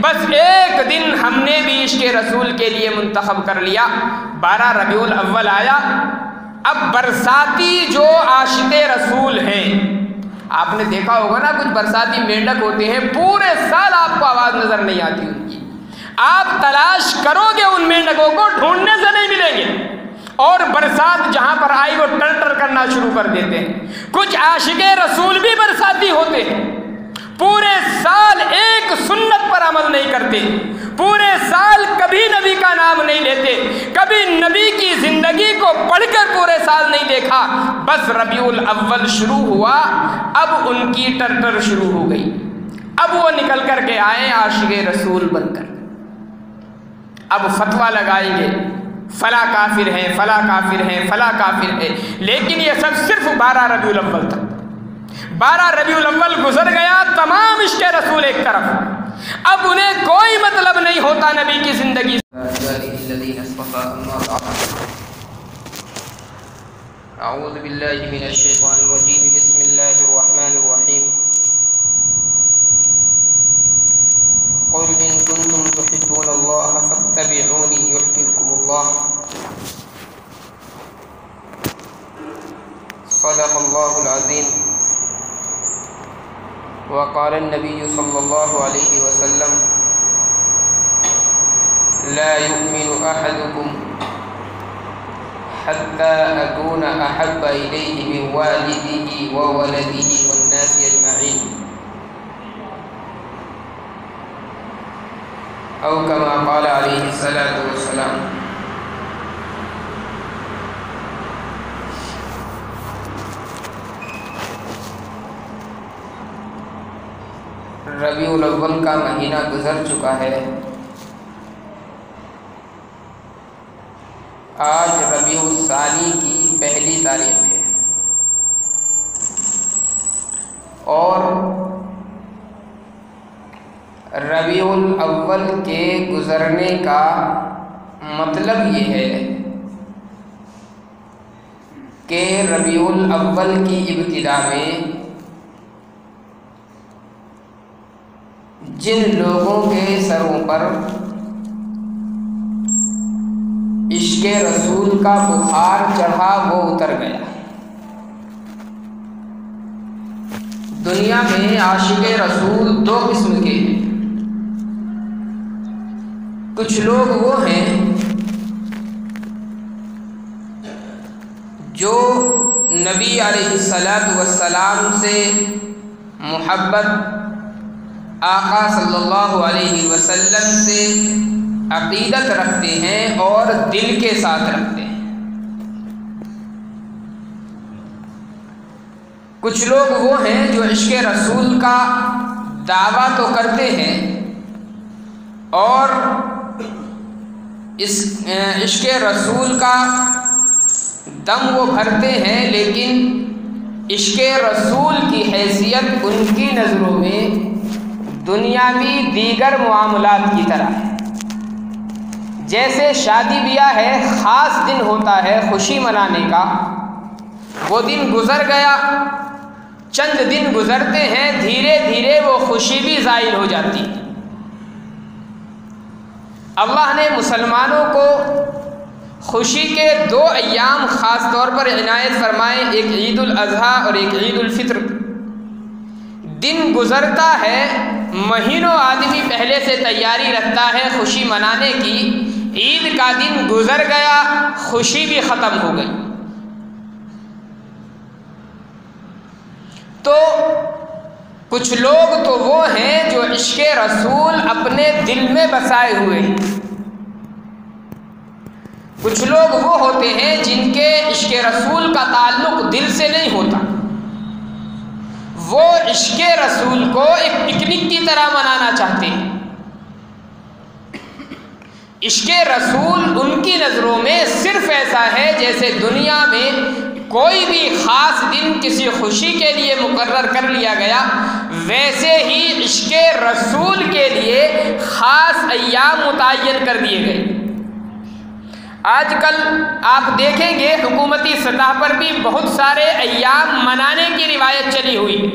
بس ایک دن ہم نے بھی عشق رسول کے لیے منتخب کر لیا، 12 ربیع الاول آیا۔ اب برساتی جو عاشق رسول ہیں، آپ نے دیکھا ہوگا نا کچھ برساتی مینڈک ہوتے ہیں، پورے سال آپ کو آواز نظر نہیں آتی ان کی، آپ تلاش کرو گے ان مینڈکوں کو ڈھونڈنے سے نہیں ملیں گے، اور برسات جہاں پر آئی وہ ٹر ٹر کرنا شروع کر دیتے ہیں۔ کچھ عاشق رسول بھی برساتی ہوتے ہیں، پورے سال ایک سنت پر عمل نہیں کرتے، پورے سال کبھی نبی کا نام نہیں لیتے، کبھی نبی کی زندگی کو پڑھ کر پورے سال نہیں دیکھا، بس ربیع الاول شروع ہوا، اب ان کی ٹرٹر شروع ہو گئی، اب وہ نکل کر کے آئے عاشق رسول بن کر، اب فتویٰ لگائیں گے فلاں کافر ہیں، فلاں کافر ہیں، فلاں کافر ہے، لیکن یہ سب صرف 12 ربیع الاول تک۔ 12 ربیع الاول گزر گیا، تمام عشق رسول ایک طرف، اب انہیں کوئی مطلب نہیں ہوتا نبی کی زندگی سے۔ اعوذ باللہ من الشیطان الرجیم، بسم اللہ الرحمن الرحیم۔ قل ان کنتم تحبون اللہ فاتبعونی یحببکم اللہ، صدق اللہ العظیم۔ وقال النبی صلی اللہ علیہ وسلم لا يؤمن احدکم حتى اکون احب الیہ من والدہ وولدہ والناس اجمعین، او کما قال علیہ الصلاۃ والسلام۔ ربیع الاول کا مہینہ گزر چکا ہے، آج ربیع الثانی کی پہلی تاریخ ہے، اور ربیع الاول کے گزرنے کا مطلب یہ ہے کہ ربیع الاول کی ابتدا میں جن لوگوں کے سروں پر عشق رسول کا بخار چڑھا وہ اتر گیا۔ دنیا میں عاشق رسول 2 قسم کے ہیں، کچھ لوگ وہ ہیں جو نبی علیہ الصلاۃ والسلام سے محبت، آقا صلی اللہ علیہ وسلم سے عقیدت رکھتے ہیں اور دل کے ساتھ رکھتے ہیں، کچھ لوگ وہ ہیں جو عشق رسول کا دعویٰ تو کرتے ہیں اور اس عشق رسول کا دم وہ بھرتے ہیں، لیکن عشق رسول کی حیثیت ان کی نظروں میں دنیاوی دیگر معاملات کی طرح ہے۔ جیسے شادی بیاہ ہے، خاص دن ہوتا ہے خوشی منانے کا، وہ دن گزر گیا، چند دن گزرتے ہیں، دھیرے دھیرے وہ خوشی بھی زائل ہو جاتی ہے۔ اللہ نے مسلمانوں کو خوشی کے 2 ایام خاص طور پر عنایت فرمائے، ایک عید الاضحیٰ اور ایک عید الفطر۔ دن گزرتا ہے، مہینوں آدمی پہلے سے تیاری رکھتا ہے خوشی منانے کی، عید کا دن گزر گیا، خوشی بھی ختم ہو گئی۔ تو کچھ لوگ تو وہ ہیں جو عشق رسول اپنے دل میں بسائے ہوئے ہیں، کچھ لوگ وہ ہوتے ہیں جن کے عشق رسول کا تعلق دل سے نہیں ہوتا، وہ عشق رسول کو ایک پکنک کی طرح منانا چاہتے ہیں۔ عشق رسول ان کی نظروں میں صرف ایسا ہے جیسے دنیا میں کوئی بھی خاص دن کسی خوشی کے لیے مقرر کر لیا گیا، ویسے ہی عشق رسول کے لیے خاص ایام متعین کر دیے گئے۔ آج کل آپ دیکھیں گے حکومتی سطح پر بھی بہت سارے ایام منانے کی روایت چلی ہوئی ہے۔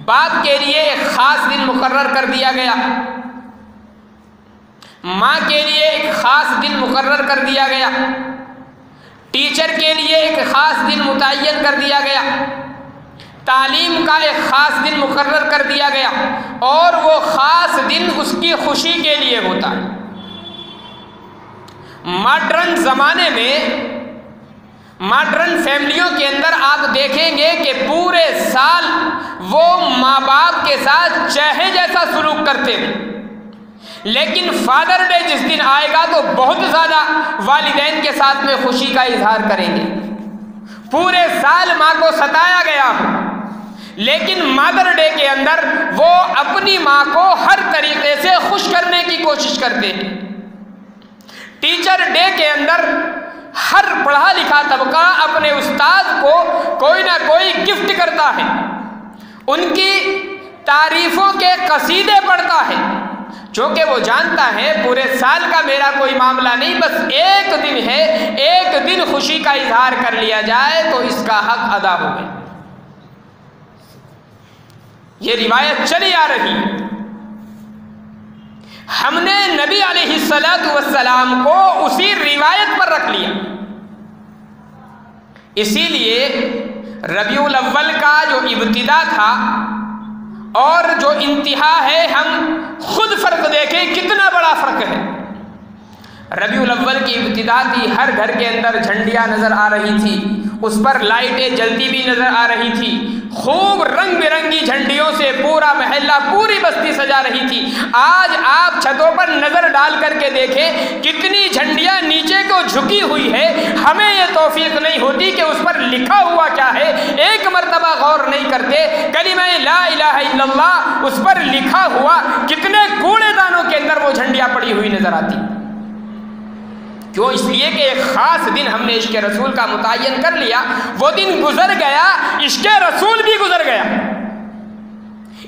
باپ کے لیے ایک خاص دن مقرر کر دیا گیا، ماں کے لیے ایک خاص دن مقرر کر دیا گیا، ٹیچر کے لیے ایک خاص دن متعین کر دیا گیا، تعلیم کا ایک خاص دن مقرر کر دیا گیا، اور وہ خاص دن اس کی خوشی کے لیے ہوتا ہے۔ ماڈرن زمانے میں، ماڈرن فیملیوں کے اندر آپ دیکھیں گے کہ پورے سال وہ ماں باپ کے ساتھ چاہے جیسا سلوک کرتے ہیں، لیکن فادر ڈے جس دن آئے گا تو بہت زیادہ والدین کے ساتھ میں خوشی کا اظہار کریں گے۔ پورے سال ماں کو ستایا گیا ہو، لیکن مدر ڈے کے اندر وہ اپنی ماں کو ہر طریقے سے خوش کرنے کی کوشش کرتے ہیں۔ ٹیچر ڈے کے اندر ہر پڑھا لکھا طبقہ اپنے استاد کو کوئی نہ کوئی گفٹ کرتا ہے، ان کی تعریفوں کے قصیدے پڑھتا ہے، چونکہ وہ جانتا ہے پورے سال کا میرا کوئی معاملہ نہیں، بس ایک دن ہے، ایک دن خوشی کا اظہار کر لیا جائے تو اس کا حق ادا ہو گیا۔ یہ روایت چلی آ رہی ہے۔ ہم نے نبی علیہ الصلاۃ والسلام کو اسی روایت پر رکھ لیا، اسی لیے ربیع الاول کا جو ابتدا تھا اور جو انتہا ہے، ہم خود فرق دیکھیں کتنا بڑا فرق ہے۔ ربیع الاول کی ابتدا تھی، ہر گھر کے اندر جھنڈیاں نظر آ رہی تھی، اس پر لائٹیں جلتی بھی نظر آ رہی تھی، خوب رنگ برنگی جھنڈیوں سے پورا محلہ، پوری بستی سجا رہی تھی۔ آج آپ چھتوں پر نظر ڈال کر کے دیکھیں کتنی جھنڈیاں نیچے کو جھکی ہوئی ہے، ہمیں یہ توفیق نہیں ہوتی کہ اس پر لکھا ہوا کیا ہے، ایک مرتبہ غور نہیں کرتے۔ کلمہ لا الہ الا اللہ، اس پر لکھا ہوا کتنے کوڑے دانوں کے اندر وہ جھنڈیاں پڑی ہوئی نظر آتی۔ کیوں؟ اس لیے کہ ایک خاص دن ہم نے عشق رسول کا متعین کر لیا، وہ دن گزر گیا، عشق رسول بھی گزر گیا۔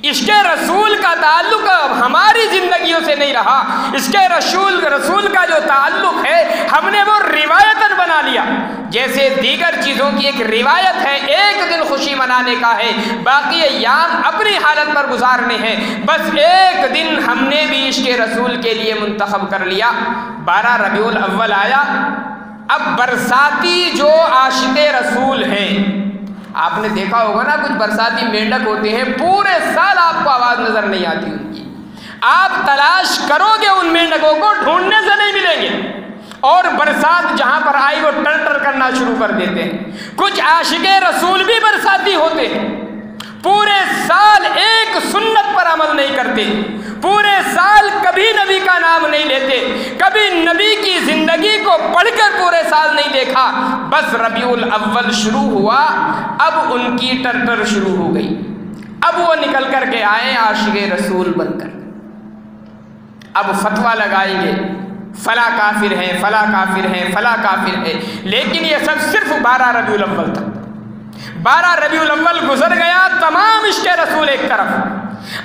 عشق رسول کا تعلق اب ہماری زندگیوں سے نہیں رہا، عشق رسول کا جو تعلق ہے ہم نے وہ روایتاً بنا لیا۔ جیسے دیگر چیزوں کی ایک روایت ہے، ایک دن خوشی منانے کا ہے، باقی ایام اپنی حالت پر گزارنے ہیں، بس ایک دن ہم نے بھی عشق رسول کے لیے منتخب کر لیا۔ 12 ربیع الاول آیا، اب برساتی جو عاشق رسول ہیں، آپ نے دیکھا ہوگا نا کچھ برساتی مینڈک ہوتے ہیں، پورے سال آپ کو آواز نظر نہیں آتی ان کی، آپ تلاش کرو گے ان مینڈکوں کو ڈھونڈنے سے نہیں ملیں گے، اور برسات جہاں پر آئی وہ ٹر ٹر کرنا شروع کر دیتے ہیں۔ کچھ عاشق رسول بھی برساتی ہوتے ہیں، پورے سال ایک سنت پر عمل نہیں کرتے، پورے سال کبھی نبی کا نام نہیں لیتے، کبھی نبی کی زندگی کو پڑھ کر پورے سال نہیں دیکھا، بس ربیع الاول شروع ہوا، اب ان کی ٹرٹر شروع ہو گئی، اب وہ نکل کر کے آئے عاشق رسول بن کر، اب فتویٰ لگائیں گے فلاں کافر ہیں، فلاں کافر ہیں، فلاں کافر ہے، لیکن یہ سب صرف 12 ربیع الاول تک۔ 12 ربیع الاول گزر گیا، تمام عشق رسول ایک طرف،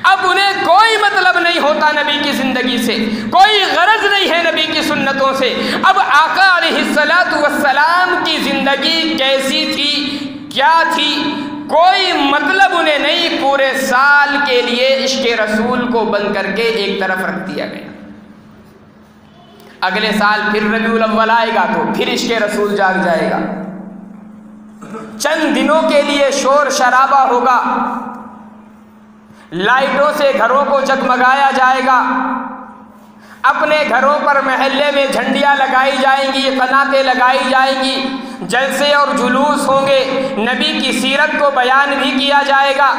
اب انہیں کوئی مطلب نہیں ہوتا نبی کی زندگی سے، کوئی غرض نہیں ہے نبی کی سنتوں سے۔ اب آقا علیہ الصلاۃ والسلام کی زندگی کیسی تھی، کیا تھی، کوئی مطلب انہیں نہیں، پورے سال کے لیے عشق رسول کو بند کر کے ایک طرف رکھ دیا گیا۔ اگلے سال پھر ربیع الاول آئے گا تو پھر عشق رسول جاگ جائے گا، چند دنوں کے لیے شور شرابہ ہوگا، لائٹوں سے گھروں کو جگمگایا جائے گا، اپنے گھروں پر محلے میں جھنڈیاں لگائی جائیں گی، قناتیں لگائی جائیں گی، جلسے اور جلوس ہوں گے، نبی کی سیرت کو بیان بھی کیا جائے گا۔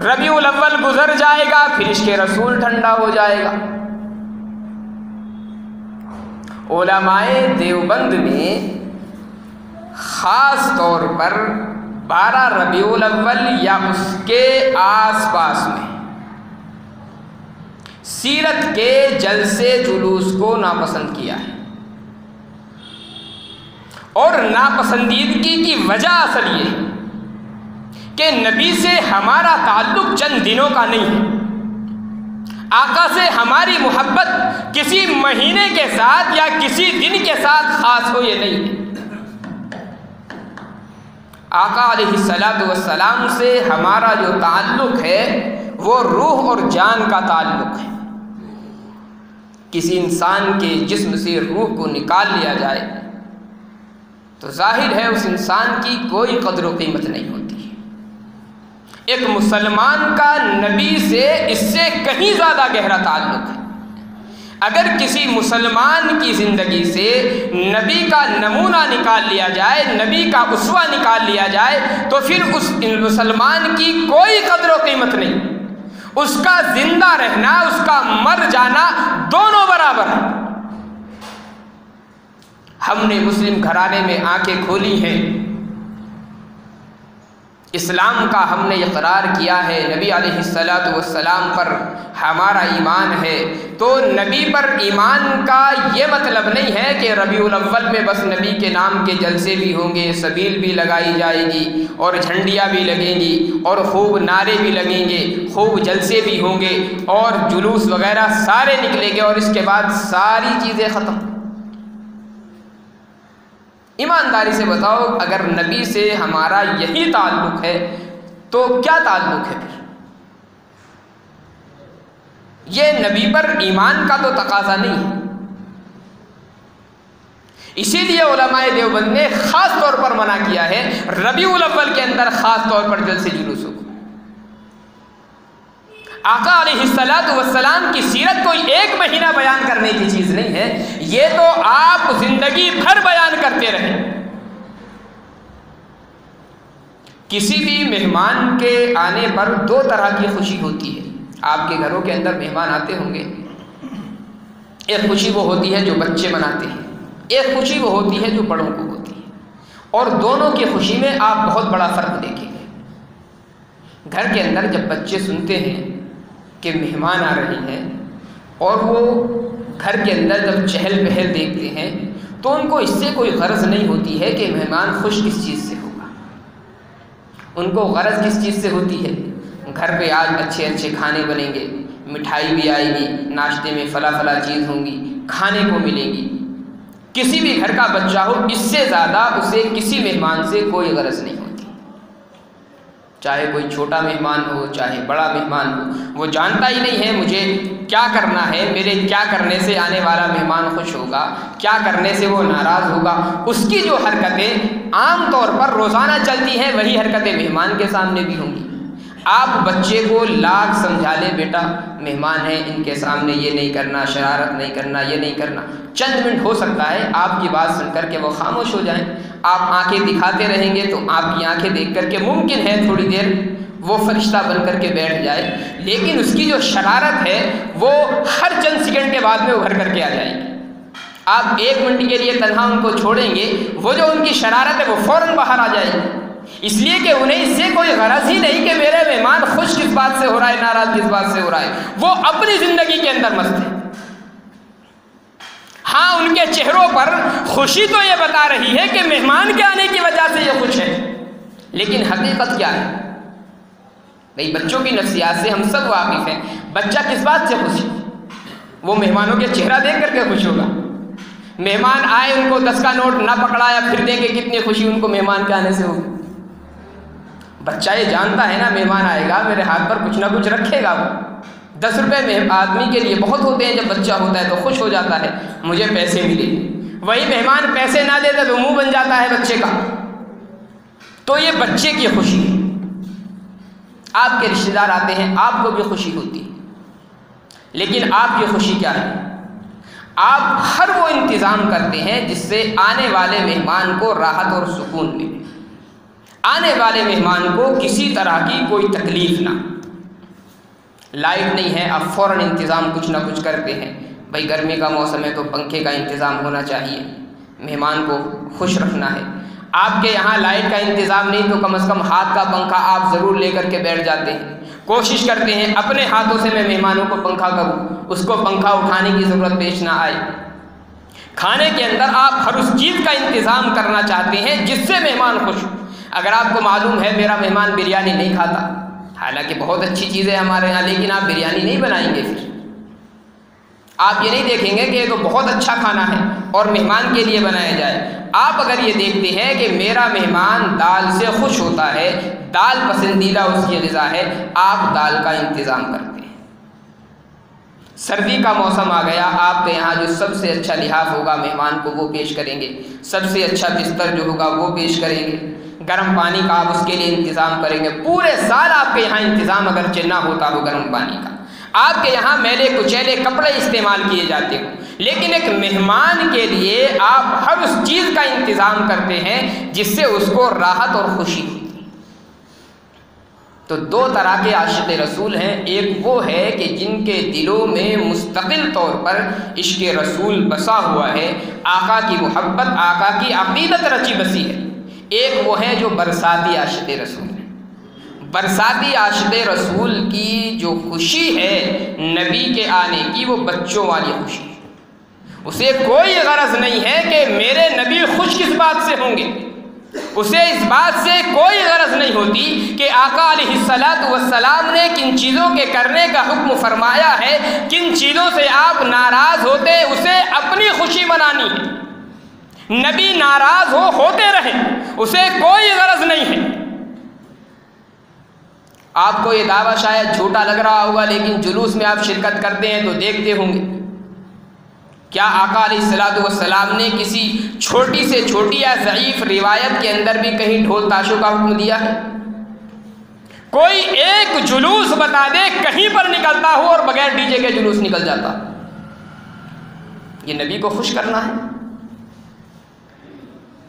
ربیع الاول گزر جائے گا، پھر عشق رسول ٹھنڈا ہو جائے گا۔ علماء دیوبند نے خاص طور پر 12 ربیع الاول یا اس کے آس پاس میں سیرت کے جلسے جلوس کو ناپسند کیا ہے، اور ناپسندیدگی کی وجہ اصل یہ ہے کہ نبی سے ہمارا تعلق چند دنوں کا نہیں ہے، آقا سے ہماری محبت کسی مہینے کے ساتھ یا کسی دن کے ساتھ خاص ہو، یہ نہیں ہے۔ آقا علیہ السلام سے ہمارا جو تعلق ہے وہ روح اور جان کا تعلق ہے۔ کسی انسان کے جسم سے روح کو نکال لیا جائے تو ظاہر ہے اس انسان کی کوئی قدر و قیمت نہیں ہوتی۔ ایک مسلمان کا نبی سے اس سے کہیں زیادہ گہرا تعلق ہے۔ اگر کسی مسلمان کی زندگی سے نبی کا نمونہ نکال لیا جائے، نبی کا اسوہ نکال لیا جائے، تو پھر اس مسلمان کی کوئی قدر و قیمت نہیں۔ اس کا زندہ رہنا، اس کا مر جانا دونوں برابر ہیں۔ ہم نے مسلم گھرانے میں آنکھیں کھولی ہیں، اسلام کا ہم نے اقرار کیا ہے، نبی علیہ السلام پر ہمارا ایمان ہے، تو نبی پر ایمان کا یہ مطلب نہیں ہے کہ ربیع الاول میں بس نبی کے نام کے جلسے بھی ہوں گے، سبیل بھی لگائی جائے گی اور جھنڈیاں بھی لگیں گی اور خوب نعرے بھی لگیں گے، خوب جلسے بھی ہوں گے اور جلوس وغیرہ سارے نکلیں گے اور اس کے بعد ساری چیزیں ختم۔ ایمانداری سے بتاؤ، اگر نبی سے ہمارا یہی تعلق ہے تو کیا تعلق ہے پھر؟ یہ نبی پر ایمان کا تو تقاضا نہیں ہے۔ اسی لیے علماء دیوبند نے خاص طور پر منع کیا ہے ربیع الاول کے اندر خاص طور پر جلسے جلوسوں کو۔ آقا علیہ السلام کی سیرت کوئی ایک مہینہ بیان کرنے کی چیز نہیں ہے، یہ تو آپ زندگی بھر بیان کرتے رہیں۔ کسی بھی مہمان کے آنے پر دو طرح کی خوشی ہوتی ہے۔ آپ کے گھروں کے اندر مہمان آتے ہوں گے، ایک خوشی وہ ہوتی ہے جو بچے مناتے ہیں، ایک خوشی وہ ہوتی ہے جو بڑوں کو ہوتی ہے، اور دونوں کی خوشی میں آپ بہت بڑا فرق دیکھیں گے۔ گھر کے اندر جب بچے سنتے ہیں کہ مہمان آ رہے ہیں اور وہ گھر کے اندر جب چہل پہل دیکھتے ہیں تو ان کو اس سے کوئی غرض نہیں ہوتی ہے کہ مہمان خوش کس چیز سے ہوگا، ان کو غرض کس چیز سے ہوتی ہے؟ گھر پہ آج اچھے اچھے کھانے بنیں گے، مٹھائی بھی آئے گی، ناشتے میں فلاں چیز ہوں گی، کھانے کو ملے گی۔ کسی بھی گھر کا بچہ ہو، اس سے زیادہ اسے کسی مہمان سے کوئی غرض نہیں ہوتی، چاہے کوئی چھوٹا مہمان ہو چاہے بڑا مہمان ہو۔ وہ جانتا ہی نہیں ہے مجھے کیا کرنا ہے، میرے کیا کرنے سے آنے والا مہمان خوش ہوگا، کیا کرنے سے وہ ناراض ہوگا۔ اس کی جو حرکتیں عام طور پر روزانہ چلتی ہیں وہی حرکتیں مہمان کے سامنے بھی ہوں گی۔ آپ بچے کو لاکھ سمجھا لیں، بیٹا مہمان ہیں، ان کے سامنے یہ نہیں کرنا، شرارت نہیں کرنا، یہ نہیں کرنا، چند منٹ ہو سکتا ہے آپ کی بات سن کر کے وہ خاموش ہو جائیں۔ آپ آنکھیں دکھاتے رہیں گے تو آپ کی آنکھیں دیکھ کر کے ممکن ہے تھوڑی دیر وہ فرشتہ بن کر کے بیٹھ جائے، لیکن اس کی جو شرارت ہے وہ ہر چند سیکنڈ کے بعد میں ابھر کر کے آ جائے گی۔ آپ ایک منٹ کے لیے تنہا ان کو چھوڑیں گے، وہ جو ان کی شرارت ہے وہ فوراً باہر آ جائے گی، اس لیے کہ انہیں اس سے کوئی غرض ہی نہیں کہ میرے مہمان خوش کس بات سے ہو رہا ہے، ناراض کس بات سے ہو رہا ہے، وہ اپنی زندگی کے اندر مست ہے۔ ہاں ان کے چہروں پر خوشی تو یہ بتا رہی ہے کہ مہمان کے آنے کی وجہ سے یہ خوش ہے، لیکن حقیقت کیا ہے؟ بھئی بچوں کی نفسیات سے ہم سب واقف ہیں۔ بچہ کس بات سے خوش ہے؟ وہ مہمانوں کے چہرہ دیکھ کر کے خوش ہوگا۔ مہمان آئے، ان کو 10 کا نوٹ نہ پکڑایا پھر دیں گے، کتنی خوشی ان کو مہمان کے آنے سے ہوگی۔ بچہ یہ جانتا ہے نا مہمان آئے گا، میرے ہاتھ پر کچھ نہ کچھ رکھے گا۔ وہ 10 روپے آدمی کے لیے بہت ہوتے ہیں، جب بچہ ہوتا ہے تو خوش ہو جاتا ہے مجھے پیسے ملے۔ وہی مہمان پیسے نہ دیتا تو منہ بن جاتا ہے بچے کا۔ تو یہ بچے کی خوشی ہے۔ آپ کے رشتہ دار آتے ہیں، آپ کو بھی خوشی ہوتی ہے، لیکن آپ کی خوشی کیا ہے؟ آپ ہر وہ انتظام کرتے ہیں جس سے آنے والے مہمان کو راحت اور سکون ملے، آنے والے مہمان کو کسی طرح کی کوئی تکلیف نہ۔ لائٹ نہیں ہے، آپ فوراً انتظام کچھ نہ کچھ کرتے ہیں، بھائی گرمی کا موسم ہے تو پنکھے کا انتظام ہونا چاہیے، مہمان کو خوش رکھنا ہے۔ آپ کے یہاں لائٹ کا انتظام نہیں تو کم از کم ہاتھ کا پنکھا آپ ضرور لے کر کے بیٹھ جاتے ہیں، کوشش کرتے ہیں اپنے ہاتھوں سے میں مہمانوں کو پنکھا کروں، اس کو پنکھا اٹھانے کی ضرورت پیش نہ آئے۔ کھانے کے اندر آپ ہر اس چیز کا انتظام کرنا چاہتے ہیں جس سے مہمان خوش ہو۔ اگر آپ کو معلوم ہے میرا مہمان بریانی نہیں کھاتا، حالانکہ بہت اچھی چیز ہے ہمارے یہاں، لیکن آپ بریانی نہیں بنائیں گے، پھر آپ یہ نہیں دیکھیں گے کہ یہ تو بہت اچھا کھانا ہے اور مہمان کے لیے بنایا جائے۔ آپ اگر یہ دیکھتے ہیں کہ میرا مہمان دال سے خوش ہوتا ہے، دال پسندیدہ اس کی غذا ہے، آپ دال کا انتظام کرتے ہیں۔ سردی کا موسم آ گیا، آپ کے یہاں جو سب سے اچھا لحاف ہوگا مہمان کو وہ پیش کریں گے، سب سے اچھا بستر جو ہوگا وہ پیش کریں گے، گرم پانی کا آپ اس کے لیے انتظام کریں گے۔ پورے سال آپ کے یہاں انتظام اگرچہ نہ ہوتا ہو گرم پانی کا، آپ کے یہاں میلے کچیلے کپڑے استعمال کیے جاتے ہوں، لیکن ایک مہمان کے لیے آپ ہر اس چیز کا انتظام کرتے ہیں جس سے اس کو راحت اور خوشی ہوتی۔ تو دو طرح کے عاشق رسول ہیں، ایک وہ ہے کہ جن کے دلوں میں مستقل طور پر عشق رسول بسا ہوا ہے، آقا کی محبت، آقا کی عقیدت رچی بسی ہے۔ ایک وہ ہے جو برساتی عاشق رسول ہے۔ برساتی عاشق رسول کی جو خوشی ہے نبی کے آنے کی، وہ بچوں والی خوشی ہے۔ اسے کوئی غرض نہیں ہے کہ میرے نبی خوش کس بات سے ہوں گے، اسے اس بات سے کوئی غرض نہیں ہوتی کہ آقا علیہ السلام نے کن چیزوں کے کرنے کا حکم فرمایا ہے، کن چیزوں سے آپ ناراض ہوتے، اسے اپنی خوشی منانی ہے۔ نبی ناراض ہوتے رہیں، اسے کوئی غرض نہیں ہے۔ آپ کو یہ دعویٰ شاید جھوٹا لگ رہا ہوگا، لیکن جلوس میں آپ شرکت کرتے ہیں تو دیکھتے ہوں گے، کیا آقا علیہ السلام نے کسی چھوٹی سے چھوٹی یا ضعیف روایت کے اندر بھی کہیں ڈھول تاشوں کا حکم دیا ہے؟ کوئی ایک جلوس بتا دے کہیں پر نکلتا ہو اور بغیر ڈی جے کے جلوس نکل جاتا؟ یہ نبی کو خوش کرنا ہے؟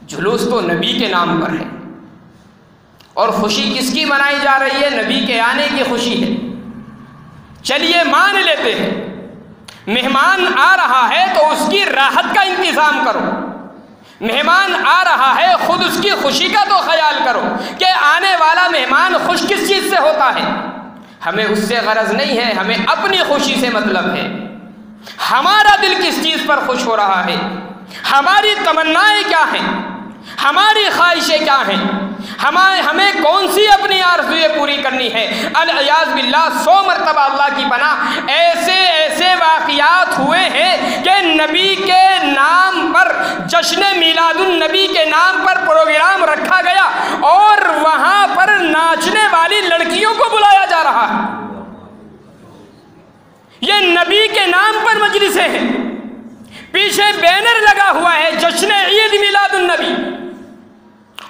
جلوس تو نبی کے نام پر ہے، اور خوشی کس کی منائی جا رہی ہے؟ نبی کے آنے کی خوشی ہے۔ چلیے مان لیتے ہیں مہمان آ رہا ہے تو اس کی راحت کا انتظام کرو، مہمان آ رہا ہے خود اس کی خوشی کا تو خیال کرو کہ آنے والا مہمان خوش کس چیز سے ہوتا ہے۔ ہمیں اس سے غرض نہیں ہے، ہمیں اپنی خوشی سے مطلب ہے۔ ہمارا دل کس چیز پر خوش ہو رہا ہے، ہماری تمنائیں کیا ہیں، ہماری خواہشیں کیا ہیں، ہمیں کون سی اپنی آرزویں پوری کرنی ہے۔ الیاذ باللہ 100 مرتبہ اللہ کی پناہ ایسے واقعات ہوئے ہیں کہ نبی کے نام پر جشن میلاد النبی کے نام پر پروگرام رکھا گیا اور وہاں پر ناچنے والی لڑکیوں کو بلایا جا رہا ہے۔ یہ نبی کے نام پر مجلسیں ہیں، پیچھے بینر لگا ہوا ہے جشن عید میلاد النبی،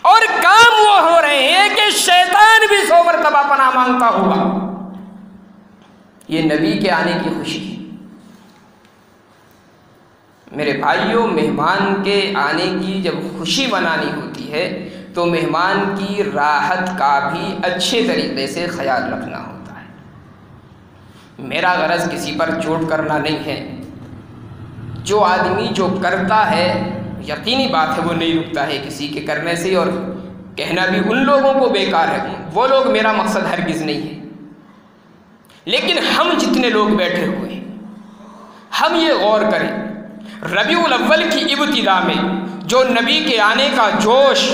اور کام وہ ہو رہے ہیں کہ شیطان بھی 100 مرتبہ پناہ مانگتا ہوگا۔ یہ نبی کے آنے کی خوشی ہے۔ میرے بھائیوں، مہمان کے آنے کی جب خوشی منانی ہوتی ہے تو مہمان کی راحت کا بھی اچھے طریقے سے خیال رکھنا ہوتا ہے۔ میرا غرض کسی پر چوٹ کرنا نہیں ہے۔ جو آدمی جو کرتا ہے، یقینی بات ہے وہ نہیں رکتا ہے کسی کے کرنے سے، اور کہنا بھی ان لوگوں کو بیکار ہے، وہ لوگ میرا مقصد ہرگز نہیں ہے۔ لیکن ہم جتنے لوگ بیٹھے ہوئے ہیں، ہم یہ غور کریں، ربیع الاول کی ابتدا میں جو نبی کے آنے کا جوش،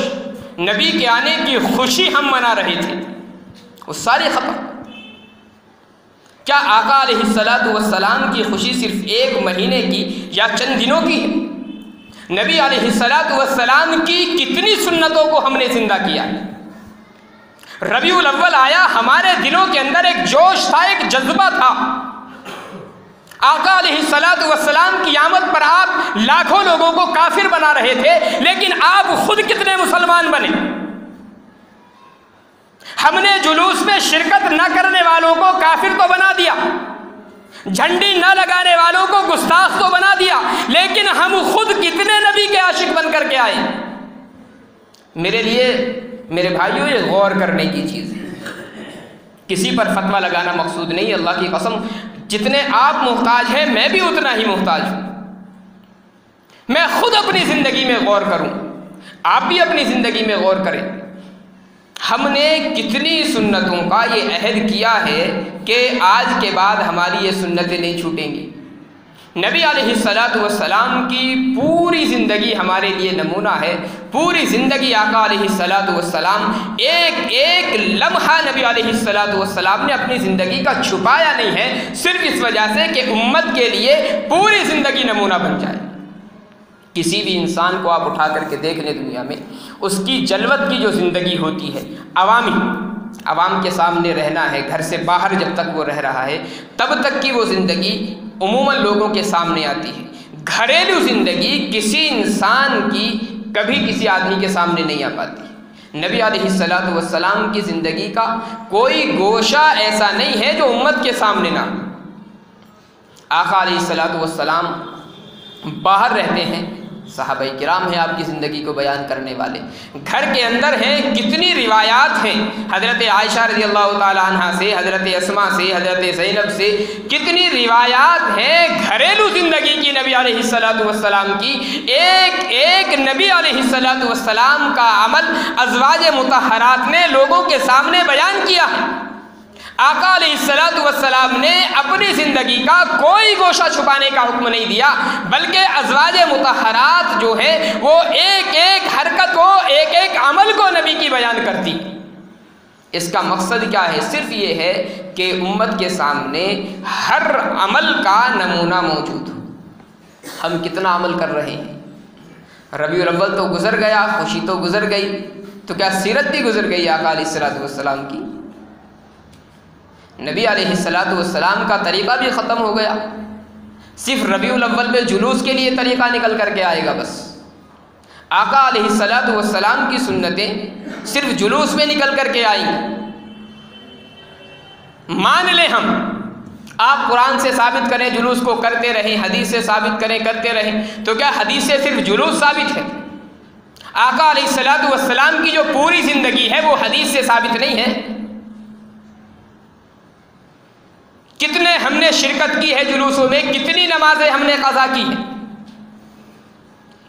نبی کے آنے کی خوشی ہم منا رہے تھے، وہ ساری ختم۔ کیا آقا علیہ السلام کی خوشی صرف 1 مہینے کی یا چند دنوں کی ہے؟ نبی علیہ السلام کی کتنی سنتوں کو ہم نے زندہ کیا ہے۔ ربیع الاول آیا، ہمارے دلوں کے اندر ایک جوش تھا، ایک جذبہ تھا۔ آقا علیہ السلام کی آمد پر آپ لاکھوں لوگوں کو کافر بنا رہے تھے، لیکن آپ خود کتنے مسلمان بنے؟ ہم نے جلوس میں شرکت نہ کرنے والوں کو کافر تو بنا دیا، جھنڈی نہ لگانے والوں کو گستاخ تو بنا دیا، لیکن ہم خود کتنے نبی کے عاشق بن کر کے آئے۔ میرے لیے، میرے بھائیوں، یہ غور کرنے کی چیز ہے۔ کسی پر فتویٰ لگانا مقصود نہیں، اللہ کی قسم جتنے آپ محتاج ہیں میں بھی اتنا ہی محتاج ہوں۔ میں خود اپنی زندگی میں غور کروں، آپ بھی اپنی زندگی میں غور کریں۔ ہم نے کتنی سنتوں کا یہ عہد کیا ہے کہ آج کے بعد ہماری یہ سنتیں نہیں چھوٹیں گی۔ نبی علیہ الصلوۃ والسلام کی پوری زندگی ہمارے لیے نمونہ ہے. پوری زندگی آقا علیہ الصلوۃ والسلام ایک ایک لمحہ نبی علیہ الصلوۃ والسلام نے اپنی زندگی کا چھپایا نہیں ہے، صرف اس وجہ سے کہ امت کے لیے پوری زندگی نمونہ بن جائے. کسی بھی انسان کو آپ اٹھا کر کے دیکھ لیں دنیا میں، اس کی جلوت کی جو زندگی ہوتی ہے، عوام کے سامنے رہنا ہے، گھر سے باہر جب تک وہ رہ رہا ہے تب تک کی وہ زندگی عموماً لوگوں کے سامنے آتی ہے. گھریلو زندگی کسی انسان کی کبھی کسی آدمی کے سامنے نہیں آ پاتی. نبی علیہ الصلوۃ والسلام کی زندگی کا کوئی گوشہ ایسا نہیں ہے جو امت کے سامنے نہ. آقا علیہ الصلوۃ والسلام باہر رہتے ہیں، صحابہ کرام ہیں آپ کی زندگی کو بیان کرنے والے، گھر کے اندر ہیں، کتنی روایات ہیں حضرت عائشہ رضی اللہ تعالی عنہا سے، حضرت اسماء سے، حضرت زینب سے، کتنی روایات ہیں گھریلو زندگی کی نبی علیہ الصلوۃ والسلام کی. ایک ایک نبی علیہ الصلوۃ والسلام کا عمل ازواج مطہرات نے لوگوں کے سامنے بیان کیا. آقا علیہ الصلوۃ والسلام نے اپنی زندگی کا کوئی گوشہ چھپانے کا حکم نہیں دیا، بلکہ ازواج مطہرات جو ہیں وہ ایک ایک حرکت کو، ایک ایک عمل کو نبی کی بیان کرتی. اس کا مقصد کیا ہے؟ صرف یہ ہے کہ امت کے سامنے ہر عمل کا نمونہ موجود ہو. ہم کتنا عمل کر رہے ہیں؟ ربیع الاول تو گزر گیا، خوشی تو گزر گئی، تو کیا سیرت بھی گزر گئی آقا علیہ الصلوۃ والسلام کی؟ نبی علیہ الصلوۃ والسلام کا طریقہ بھی ختم ہو گیا. صرف ربیع الاول میں جلوس کے لیے طریقہ نکل کر کے آئے گا بس. آقا علیہ الصلوۃ والسلام کی سنتیں صرف جلوس میں نکل کر کے آئیں گی. مان لیں ہم، آپ قرآن سے ثابت کریں جلوس کو کرتے رہیں، حدیث سے ثابت کریں کرتے رہیں، تو کیا حدیث سے صرف جلوس ثابت ہے؟ آقا علیہ الصلوۃ والسلام کی جو پوری زندگی ہے وہ حدیث سے ثابت نہیں ہے. کتنے ہم نے شرکت کی ہے جلوسوں میں، کتنی نمازیں ہم نے قضا کی ہیں،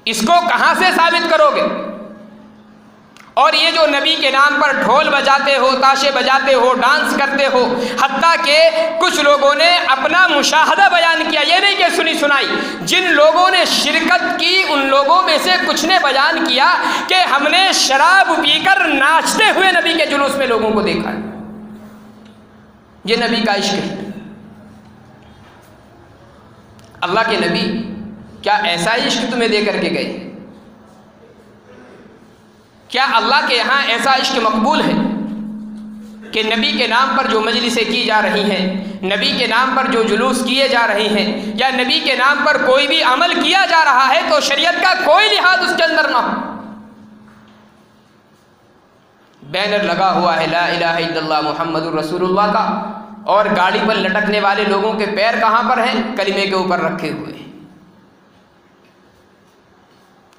اس کو کہاں سے ثابت کرو گے؟ اور یہ جو نبی کے نام پر ڈھول بجاتے ہو، تاشے بجاتے ہو، ڈانس کرتے ہو، حتیٰ کہ کچھ لوگوں نے اپنا مشاہدہ بیان کیا، یہ نہیں کہ سنی سنائی، جن لوگوں نے شرکت کی ان لوگوں میں سے کچھ نے بیان کیا کہ ہم نے شراب پی کر ناچتے ہوئے نبی کے جلوس میں لوگوں کو دیکھا ہے. یہ نبی کا عشق ہے. اللہ کے نبی کیا ایسا عشق تمہیں دے کر کے گئے؟ کیا اللہ کے یہاں ایسا عشق مقبول ہے کہ نبی کے نام پر جو مجلسیں کی جا رہی ہیں، نبی کے نام پر جو جلوس کیے جا رہے ہیں، یا نبی کے نام پر کوئی بھی عمل کیا جا رہا ہے تو شریعت کا کوئی لحاظ اس کے اندر نہ ہو؟ بینر لگا ہوا ہے لا الہ الا اللہ محمد الرسول اللہ کا، اور گاڑی پر لٹکنے والے لوگوں کے پیر کہاں پر ہیں؟ کلمے کے اوپر رکھے ہوئے.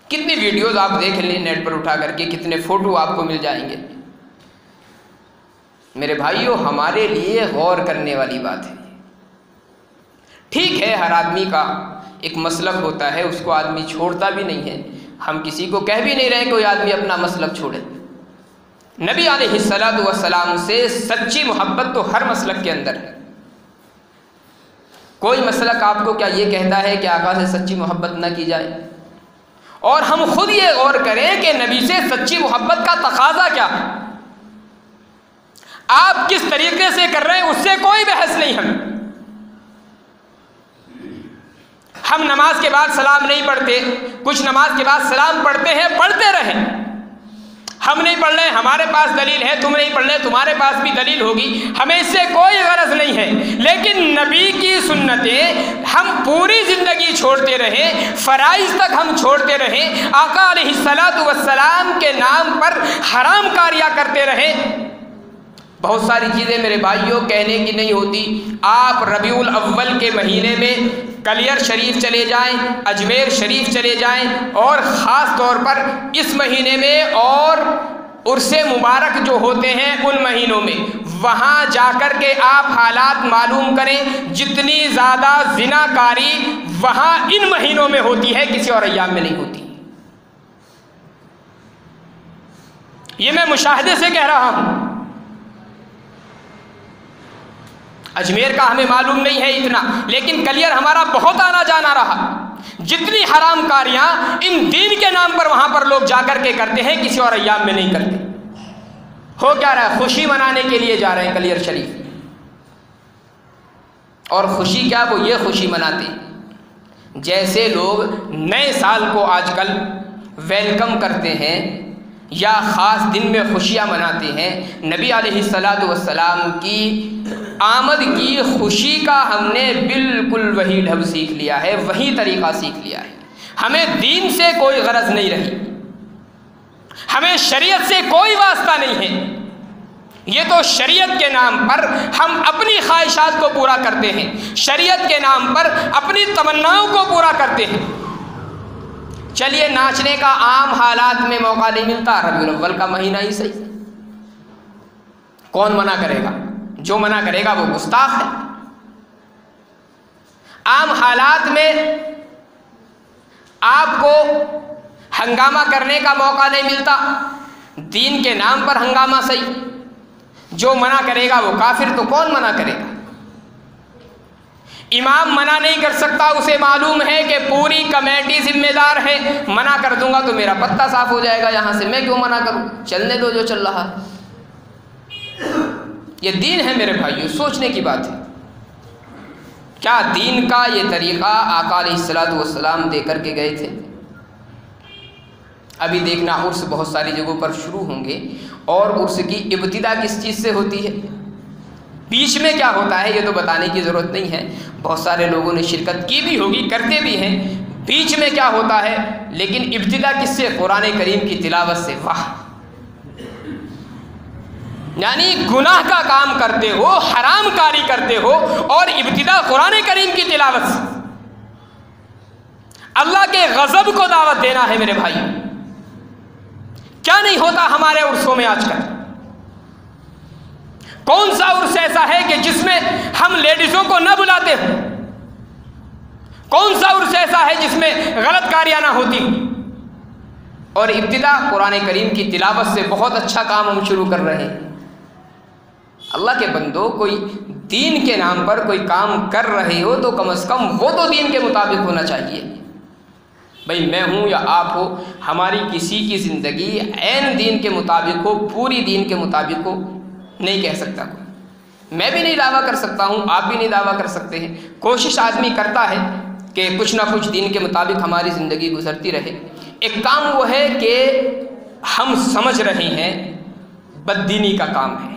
کتنی ویڈیوز آپ دیکھ لیں نیٹ پر اٹھا کر کے، کتنے فوٹو آپ کو مل جائیں گے. میرے بھائیوں، ہمارے لیے غور کرنے والی بات ہے. ٹھیک ہے، ہر آدمی کا ایک مسلک ہوتا ہے، اس کو آدمی چھوڑتا بھی نہیں ہے. ہم کسی کو کہہ بھی نہیں رہے کوئی آدمی اپنا مسلک چھوڑے. نبی علیہ الصلوۃ والسلام سے سچی محبت تو ہر مسلک کے اندر ہے. کوئی مسلک آپ کو کیا یہ کہتا ہے کہ آقا سے سچی محبت نہ کی جائے؟ اور ہم خود یہ غور کریں کہ نبی سے سچی محبت کا تقاضا کیا ہے. آپ کس طریقے سے کر رہے ہیں اس سے کوئی بحث نہیں. ہم نماز کے بعد سلام نہیں پڑھتے، کچھ نماز کے بعد سلام پڑھتے ہیں، پڑھتے رہیں. ہم نہیں پڑھ رہے، ہمارے پاس دلیل ہے، تم نہیں پڑھ رہے، تمہارے پاس بھی دلیل ہوگی، ہمیں اس سے کوئی غرض نہیں ہے. لیکن نبی کی سنتیں ہم پوری زندگی چھوڑتے رہیں، فرائض تک ہم چھوڑتے رہیں، آقا علیہ الصلوۃ والسلام کے نام پر حرام کاریاں کرتے رہیں. بہت ساری چیزیں میرے بھائیوں کہنے کی نہیں ہوتی. آپ ربیع الاول کے مہینے میں کلیر شریف چلے جائیں، اجمیر شریف چلے جائیں، اور خاص طور پر اس مہینے میں اور عرس مبارک جو ہوتے ہیں ان مہینوں میں، وہاں جا کر کے آپ حالات معلوم کریں. جتنی زیادہ زنا کاری وہاں ان مہینوں میں ہوتی ہے، کسی اور ایام میں نہیں ہوتی. یہ میں مشاہدے سے کہہ رہا ہوں. اجمیر کا ہمیں معلوم نہیں ہے اتنا، لیکن کلیئر ہمارا بہت آنا جانا رہا۔ جتنی حرام کاریاں ان دین کے نام پر وہاں پر لوگ جا کر کے کرتے ہیں، کسی اور ایام میں نہیں کرتے۔ ہو کیا رہا ہے؟ خوشی منانے کے لیے جا رہے ہیں کلیئر شریف، اور خوشی کیا، وہ یہ خوشی مناتے ہیں جیسے لوگ نئے سال کو آج کل ویلکم کرتے ہیں یا خاص دن میں خوشیاں مناتے ہیں۔ نبی علیہ الصلاۃ والسلام کی آمد کی خوشی کا ہم نے بالکل وہی ڈھب سیکھ لیا ہے، وہی طریقہ سیکھ لیا ہے۔ ہمیں دین سے کوئی غرض نہیں رہی، ہمیں شریعت سے کوئی واسطہ نہیں ہے۔ یہ تو شریعت کے نام پر ہم اپنی خواہشات کو پورا کرتے ہیں، شریعت کے نام پر اپنی تمناؤں کو پورا کرتے ہیں۔ چلیے ناچنے کا عام حالات میں موقع نہیں ملتا، ربیع الاول کا مہینہ ہی صحیح، کون منع کرے گا؟ جو منع کرے گا وہ گستاخ ہے۔ عام حالات میں آپ کو ہنگامہ کرنے کا موقع نہیں ملتا، دین کے نام پر ہنگامہ صحیح، جو منع کرے گا وہ کافر، تو کون منع کرے گا؟ امام منع نہیں کر سکتا، اسے معلوم ہے کہ پوری کمیٹی ذمہ دار ہے، منع کر دوں گا تو میرا پتہ صاف ہو جائے گا یہاں سے، میں کیوں منع کروں، چلنے دو جو چل رہا ہے۔ یہ دین ہے میرے بھائیو، سوچنے کی بات ہے۔ کیا دین کا یہ طریقہ آقا علیہ الصلوۃ والسلام دے کر کے گئے تھے؟ ابھی دیکھنا عرس بہت ساری جگہوں پر شروع ہوں گے، اور عرس کی ابتدا کس چیز سے ہوتی ہے، بیچ میں کیا ہوتا ہے، یہ تو بتانے کی ضرورت نہیں ہے، بہت سارے لوگوں نے شرکت کی بھی ہوگی، کرتے بھی ہیں، بیچ میں کیا ہوتا ہے، لیکن ابتدا کس سے؟ قرآن کریم کی تلاوت سے۔ واہ، یعنی گناہ کا کام کرتے ہو، حرام کاری کرتے ہو، اور ابتدا قرآن کریم کی تلاوت سے۔ اللہ کے غضب کو دعوت دینا ہے میرے بھائی۔ کیا نہیں ہوتا ہمارے عرسوں میں آج کل؟ کون سا عرس ایسا ہے کہ جس میں ہم لیڈیزوں کو نہ بلاتے ہوں؟ کون سا عرس ایسا ہے جس میں غلط کاریاں نہ ہوتی ہوں؟ اور ابتدا قرآن کریم کی تلاوت سے بہت اچھا کام ہم شروع کر رہے ہیں۔ اللہ کے بندو، کوئی دین کے نام پر کوئی کام کر رہے ہو تو کم از کم وہ تو دین کے مطابق ہونا چاہیے۔ بھئی میں ہوں یا آپ ہو، ہماری کسی کی زندگی عین دین کے مطابق ہو، پوری دین کے مطابق ہو، نہیں کہہ سکتا کوئی۔ میں بھی نہیں دعویٰ کر سکتا ہوں، آپ بھی نہیں دعویٰ کر سکتے ہیں۔ کوشش آدمی کرتا ہے کہ کچھ نہ کچھ دین کے مطابق ہماری زندگی گزرتی رہے۔ ایک کام وہ ہے کہ ہم سمجھ رہے ہیں بددینی کا کام ہے،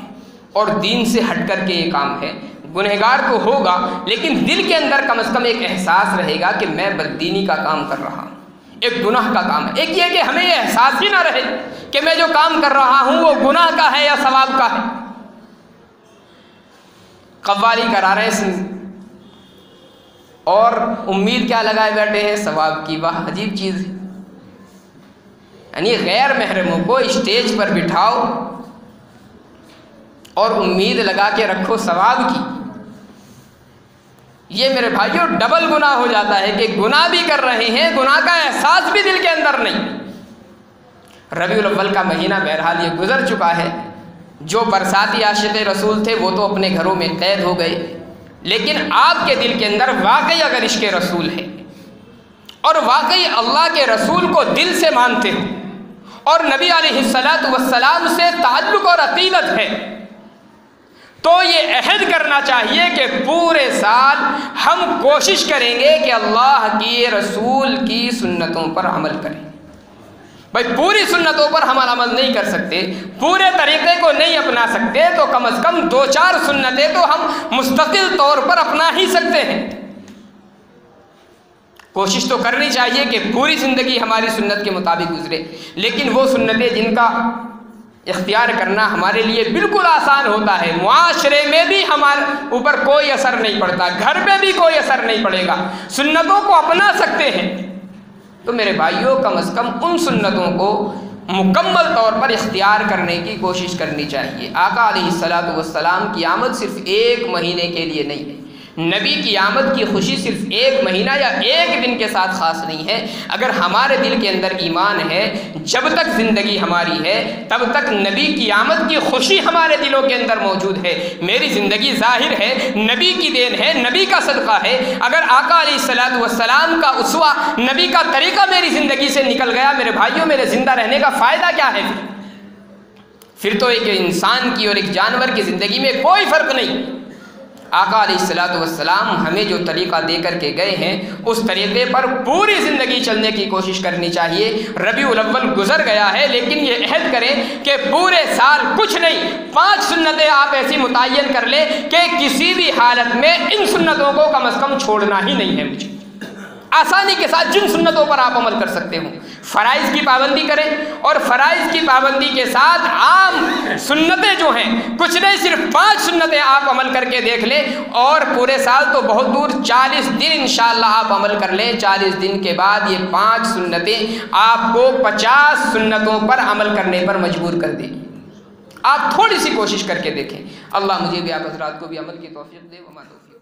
اور دین سے ہٹ کر کے یہ کام ہے۔ گنہگار تو ہوگا، لیکن دل کے اندر کم از کم ایک احساس رہے گا کہ میں بددینی کا کام کر رہا ہوں، ایک گناہ کا کام ہے۔ ایک یہ کہ ہمیں یہ احساس ہی نہ رہے کہ میں جو کام کر رہا ہوں وہ گناہ کا ہے یا ثواب کا ہے۔ قوالی کرا رہے ہیں اور امید کیا لگائے بیٹھے ہیں؟ ثواب کی۔ واہ، عجیب چیز ہے۔ یعنی غیر محرموں کو اسٹیج پر بٹھاؤ اور امید لگا کے رکھو ثواب کی۔ یہ میرے بھائیوں ڈبل گناہ ہو جاتا ہے کہ گناہ بھی کر رہے ہیں، گناہ کا احساس بھی دل کے اندر نہیں۔ ربیع الاول کا مہینہ بہرحال یہ گزر چکا ہے۔ جو برساتی عاشق رسول تھے وہ تو اپنے گھروں میں قید ہو گئے، لیکن آپ کے دل کے اندر واقعی اگر عشق رسول ہے اور واقعی اللہ کے رسول کو دل سے مانتے ہو اور نبی علیہ الصلاۃ والسلام سے تعلق اور عقیدت ہے، تو یہ عہد کرنا چاہیے کہ پورے سال ہم کوشش کریں گے کہ اللہ کی رسول کی سنتوں پر عمل کریں۔ بھائی پوری سنتوں پر ہم عمل نہیں کر سکتے، پورے طریقے کو نہیں اپنا سکتے، تو کم از کم 2-4 سنتیں تو ہم مستقل طور پر اپنا ہی سکتے ہیں۔ کوشش تو کرنی چاہیے کہ پوری زندگی ہماری سنت کے مطابق گزرے، لیکن وہ سنتیں جن کا اختیار کرنا ہمارے لیے بالکل آسان ہوتا ہے، معاشرے میں بھی ہمارے اوپر کوئی اثر نہیں پڑتا، گھر میں بھی کوئی اثر نہیں پڑے گا، سنتوں کو اپنا سکتے ہیں، تو میرے بھائیوں کم از کم ان سنتوں کو مکمل طور پر اختیار کرنے کی کوشش کرنی چاہیے۔ آقا علیہ الصلاۃ والسلام کی آمد صرف 1 مہینے کے لیے نہیں ہے، نبی کی آمد کی خوشی صرف ایک مہینہ یا ایک دن کے ساتھ خاص نہیں ہے۔ اگر ہمارے دل کے اندر ایمان ہے، جب تک زندگی ہماری ہے تب تک نبی کی آمد کی خوشی ہمارے دلوں کے اندر موجود ہے۔ میری زندگی ظاہر ہے، نبی کی دین ہے، نبی کا صدقہ ہے۔ اگر آقا علیہ الصلوۃ والسلام کا اسوہ، نبی کا طریقہ میری زندگی سے نکل گیا، میرے بھائیوں، میرے زندہ رہنے کا فائدہ کیا ہے؟ پھر تو ایک انسان کی اور ایک جانور کی زندگی میں کوئی فرق نہیں۔ آقا علیہ الصلوۃ والسلام ہمیں جو طریقہ دے کر کے گئے ہیں، اس طریقے پر پوری زندگی چلنے کی کوشش کرنی چاہیے۔ ربیع الاول گزر گیا ہے، لیکن یہ عہد کریں کہ پورے سال کچھ نہیں، 5 سنتیں آپ ایسی متعین کر لیں کہ کسی بھی حالت میں ان سنتوں کو کم از کم چھوڑنا ہی نہیں ہے مجھے۔ آسانی کے ساتھ جن سنتوں پر آپ عمل کر سکتے ہوں، فرائض کی پابندی کریں، اور فرائض کی پابندی کے ساتھ عام سنتیں جو ہیں، کچھ نہیں، صرف 5 سنتیں آپ عمل کر کے دیکھ لیں، اور پورے سال تو بہت دور 40 دن انشاءاللہ آپ عمل کر لیں۔ 40 دن کے بعد یہ 5 سنتیں آپ کو 50 سنتوں پر عمل کرنے پر مجبور کر دیں گی۔ آپ تھوڑی سی کوشش کر کے دیکھیں۔ اللہ مجھے بھی آپ حضرات کو بھی عمل کی توفیق دے۔ وما توفیق